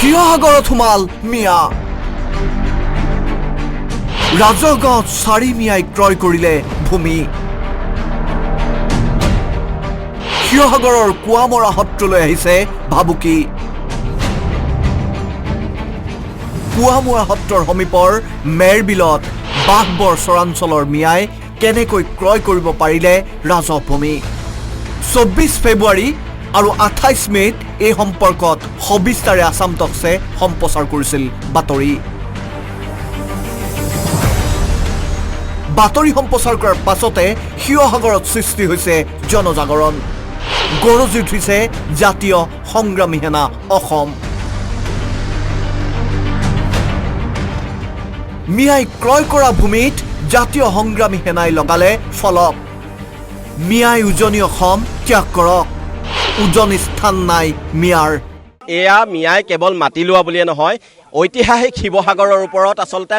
শিৱসাগৰত সোমাল মিয়া ৰাজগাঁৱত 4 মিয়াই ক্ৰয় কৰিলে ভূমি শিৱসাগৰৰ কুৱামৰা সত্ৰলৈ আহিছে ভাবুকি কুৱামৰা সত্ৰৰ সমীপৰ মেৰবিলত বাঘবৰ চৰাঞ্চলৰ মিয়াই কেনেকৈ ক্ৰয় কৰিব পাৰিলে ৰাজহ ভূমি 24 ফেব্ৰুৱাৰী আৰু 28 মেত এই সম্পৰ্কত সবিস্তাৰে আসাম টকছে সম্প্ৰচাৰ কৰিছিল বাতৰি সম্প্ৰচাৰ কৰাৰ পাছতে শিৱসাগৰত সৃষ্টি হৈছে জনজাগৰণ গৰজি উঠিছে জাতীয় সংগ্ৰামী সেনা অসম মিয়াই ক্ৰয় কৰা ভূমিত জাতীয় সংগ্ৰামী সেনাই লগালে ফলক মিয়াই উজনি অসম ত্যাগ কৰক উজনি স্থান নাই মিয়াৰ এয়া মিয়াই কেৱল মাটি লোৱা বুলিয়ে নহয় ঐতিহাসিক শিৱসাগৰৰ ওপৰত আচলতে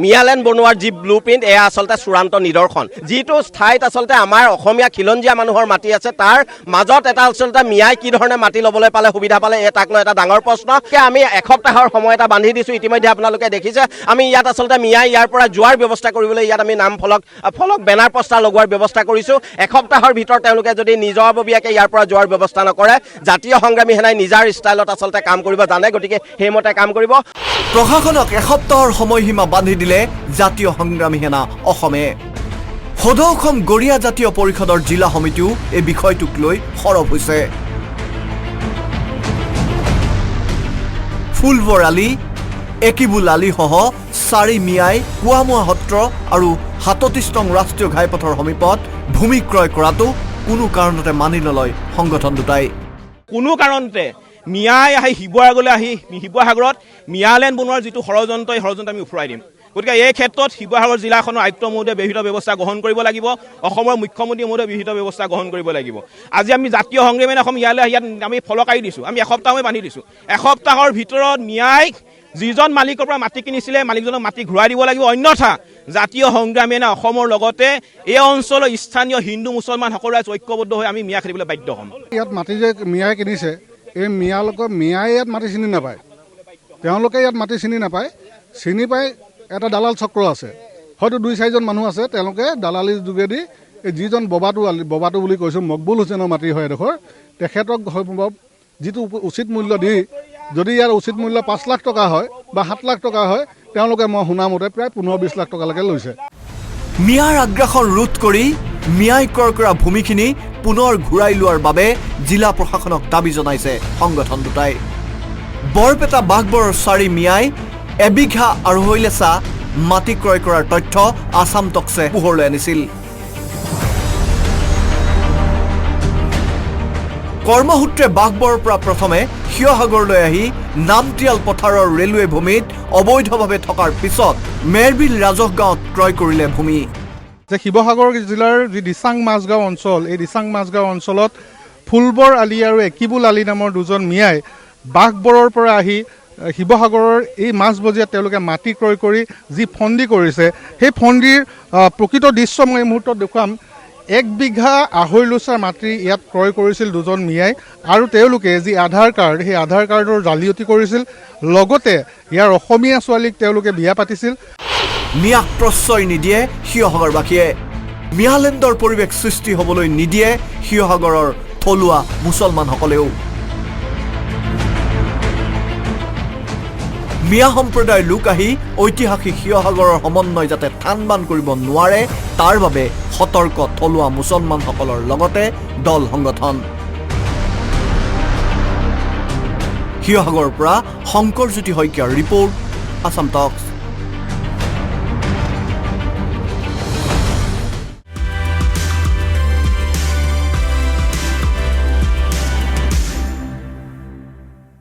মিয়ালেণ্ড বনোৱাৰ যি ব্লু প্ৰিণ্ট এয়া আচলতে চূড়ান্ত নিদৰ্শন যিটো ঠাইত আচলতে আমাৰ অসমীয়া খিলঞ্জীয়া মানুহৰ মাটি আছে তাৰ মাজত এটা আচলতে মিয়াই কি ধৰণে মাটি ল'বলৈ পালে সুবিধা পালে তাক লৈ এটা ডাঙৰ প্ৰশ্ন আমি এসপ্তাহৰ সময় এটা বান্ধি দিছোঁ ইতিমধ্যে আপোনালোকে দেখিছে আমি ইয়াত আচলতে মিয়াই ইয়াৰ পৰা যোৱাৰ ব্যৱস্থা কৰিবলৈ ইয়াত আমি নাম ফলক বেনাৰ পষ্টাৰ লগোৱাৰ ব্যৱস্থা কৰিছোঁ এসপ্তাহৰ ভিতৰত তেওঁলোকে যদি নিজৰববীয়াকৈ ইয়াৰ পৰা যোৱাৰ ব্যৱস্থা নকৰে জাতীয় সংগ্ৰামী সেনাই নিজৰ ষ্টাইলত আচলতে কাম কৰিব জানে গতিকে সেইমতে কাম কৰিব প্ৰশাসনক এসপ্তাহৰ সময়সীমা বান্ধি দিলে জাতীয় সংগ্ৰামী সেনা অসমে সদৌ অসম গৰিয়া জাতীয় পৰিষদৰ জিলা সমিতিও এই বিষয়টোক লৈ সৰব হৈছে ফুলবৰ আলী একিবুল আলী সহ 4 মিয়াই কুৱামৰা সত্ৰ আৰু 37 নং ৰাষ্ট্ৰীয় ঘাইপথৰ সমীপত ভূমি ক্ৰয় কৰাটো কোনো কাৰণতে মানি নলয় সংগঠন দুটাই কোনো কাৰণতে মিয়াই আহি শিৱসাগৰলৈ আহি শিৱসাগৰত মিয়ালেণ্ড বনোৱাৰ যিটো ষড়যন্ত্ৰ এই ষড়যন্ত্ৰ আমি উফৰাই দিম গতিকে এই ক্ষেত্ৰত শিৱসাগৰ জিলাখনৰ আয়ুক্ত মহোদয়ে বিহিত ব্যৱস্থা গ্ৰহণ কৰিব লাগিব অসমৰ মুখ্যমন্ত্ৰী মহোদয়ে বিহিত ব্যৱস্থা গ্ৰহণ কৰিব লাগিব আজি আমি জাতীয় সংগ্ৰামী অসম ইয়ালৈ ইয়াত আমি ফলকাৰি দিছোঁ আমি এসপ্তাহলৈ বান্ধি দিছোঁ এসপ্তাহৰ ভিতৰত মিয়াই যিজন মালিকৰ পৰা মাটি কিনিছিলে মালিকজনক মাটি ঘূৰাই দিব লাগিব অন্যথা জাতীয় সংগ্ৰামী অসমৰ লগতে এই অঞ্চলৰ স্থানীয় হিন্দু মুছলমান সকলোৱে ঐক্যবদ্ধ হৈ আমি মিয়া খেলিবলৈ বাধ্য হ'ম ইয়াত মাটি যে মিয়াই কিনিছে এই মিয়াই ইয়াত মাটি চিনি নাপায় তেওঁলোকে ইয়াত মাটি চিনি নাপায় চিনি পাই এটা দালাল চক্ৰ আছে হয়তো 2-4জন মানুহ আছে তেওঁলোকে দালালিৰ যোগেদি এই যিজন ববাটো বুলি কৈছোঁ মকবুল হুছেইনৰ মাটি হয় এডোখৰ তেখেতক যিটো উচিত মূল্য দি যদি ইয়াৰ উচিত মূল্য 5 লাখ টকা হয় বা 7 লাখ টকা হয় তেওঁলোকে মই শুনামতে প্ৰায় 15-20 লাখ টকালৈকে লৈছে মিয়াৰ আগ্ৰাসন ৰোধ কৰি মিয়াই ক্ৰয় কৰা ভূমিখিনি পুনৰ ঘূৰাই লোৱাৰ বাবে জিলা প্ৰশাসনক দাবী জনাইছে সংগঠন দুটাই বৰপেটা বাঘবৰৰ 4 মিয়াই এবিঘা আৰু হৈলেচা মাটি ক্ৰয় কৰাৰ তথ্য আসাম টকছে পোহৰলৈ আনিছিল কৰ্মসূত্ৰে বাঘবৰৰ পৰা প্ৰথমে শিৱসাগৰলৈ আহি নামটিয়াল পথাৰৰ ৰেলৱে ভূমিত অবৈধভাৱে থকাৰ পিছত মেৰবিল ৰাজহ গাঁৱত ক্ৰয় কৰিলে ভূমি যে শিৱসাগৰ জিলাৰ যি দিচাং মাজগাঁও অঞ্চল এই দিচাং মাজগাঁও অঞ্চলত ফুলবৰ আলী আৰু একিবুল আলী নামৰ দুজন মিয়াই বাঘবৰৰ পৰা আহি শিৱসাগৰৰ এই মাজবজিয়াত তেওঁলোকে মাটি ক্ৰয় কৰি যি ফন্দি কৰিছে সেই ফন্দিৰ প্ৰকৃত দৃশ্য মই এই মুহূৰ্তত দেখুৱাম 1 বিঘা 2.5 লোচাৰ মাটি ইয়াত ক্ৰয় কৰিছিল দুজন মিয়াই আৰু তেওঁলোকে যি আধাৰ কাৰ্ড সেই আধাৰ কাৰ্ডৰ জালিয়াতি কৰিছিল লগতে ইয়াৰ অসমীয়া ছোৱালীক তেওঁলোকে বিয়া পাতিছিল মিয়াক প্ৰশ্ৰয় নিদিয়ে শিৱসাগৰবাসীয়ে মিয়ালেণ্ডৰ পৰিৱেশ সৃষ্টি হ'বলৈ নিদিয়ে শিৱসাগৰৰ থলুৱা মুছলমানসকলেও মিয়া সম্প্ৰদায়ৰ লোক আহি ঐতিহাসিক শিৱসাগৰৰ সমন্বয় যাতে থান-বান কৰিব নোৱাৰে তাৰ বাবে সতৰ্ক থলুৱা মুছলমানসকলৰ লগতে দল সংগঠন শিৱসাগৰৰ পৰা শংকৰজ্যোতি শইকীয়াৰ ৰিপৰ্ট আসাম টক্স